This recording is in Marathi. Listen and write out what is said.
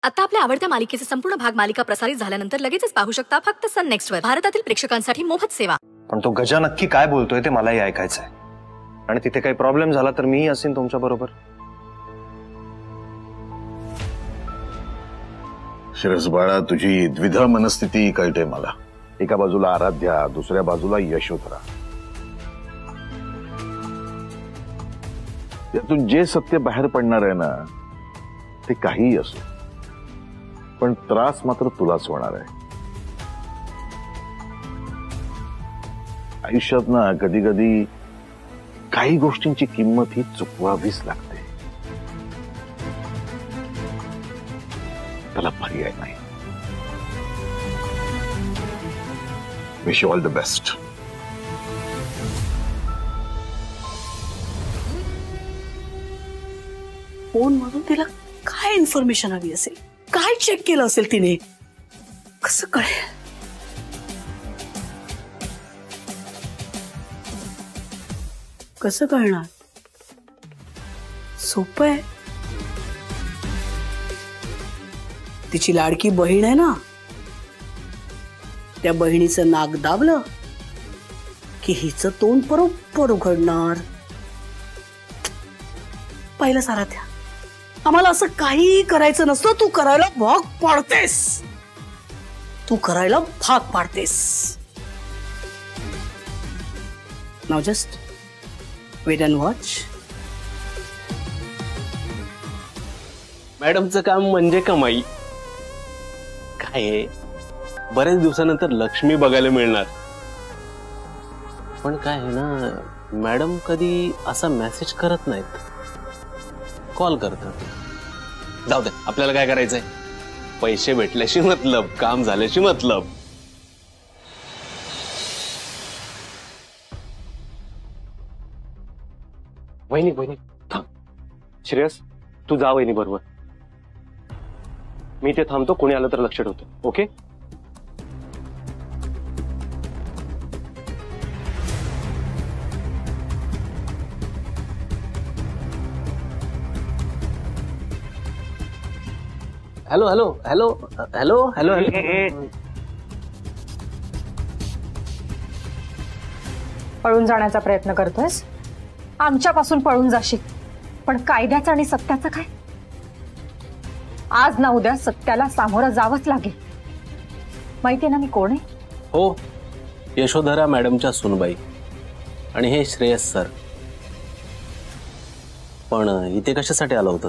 आता आपल्या आवडत्या मालिकेचे संपूर्ण भाग मालिका प्रसारित झाल्यानंतर लगेचच पाहू शकता फक्त सन नेक्स्ट वर. भारतातील प्रेक्षकांसाठी मोफत सेवा. पण तो गजा नक्की काय बोलतोय ते मलाही ऐकायचंय. आणि तिथे काही प्रॉब्लेम झाला तर मी असेन तुमच्या बरोबर. शिरस बाळा, तुझी द्विधा मनस्थिती कळते मला. एका बाजूला आराध्या, दुसऱ्या बाजूला यशोधरा. यातून जे सत्य बाहेर पडणार आहे ना ते काहीही असो, पण त्रास मात्र तुलाच होणार आहे. आयुष्यात ना कधी कधी काही गोष्टींची किंमत ही चुकवावीच लागते. त्याला पर्याय नाही. Wish you all the best. Phone मधून तिला काय इन्फॉर्मेशन हवी असेल, काय चेक केलं असेल तिने, कसं कळेल? कसं कळणार? सोपं आहे. तिची लाडकी बहीण आहे ना, त्या बहिणीचं नाक दाबलं की हिचं तोंड बरोबर उघडणार. पहिलं सारा त्या आम्हाला असं काही करायचं नसतं, तू करायला भाग पाडतेस. तू करायला भाग पाडतेस. Now just wait and watch. मॅडमचं काम म्हणजे कमाई. काय आहे, बरेच दिवसानंतर लक्ष्मी बघायला मिळणार. पण काय आहे ना, मॅडम कधी असा मेसेज करत नाहीत, कॉल करतात. जाऊ दे, आपल्याला काय करायचंय? पैसे भेटल्याशी मतलब, काम झाल्याशी मतलब. वहिनी वहिनी थांब. श्रेयस, तू जा वहिनी बरोबर. मी ते थांबतो, कोणी आलं तर लक्ष ठेवतो. Okay? Hello hello hello hello hello hello. पळून जाण्याचा प्रयत्न करतोयस? आमच्यापासून पळून जाशील, पण कायद्याचं आणि सत्याचं काय? आज ना उद्या सत्याला सामोरं जावंच लागेल. माहितीये ना मी कोण आहे? हो, यशोधरा मॅडमच्या सुनबाई. आणि हे श्रेयस सर. पण इथे कशासाठी आला होता?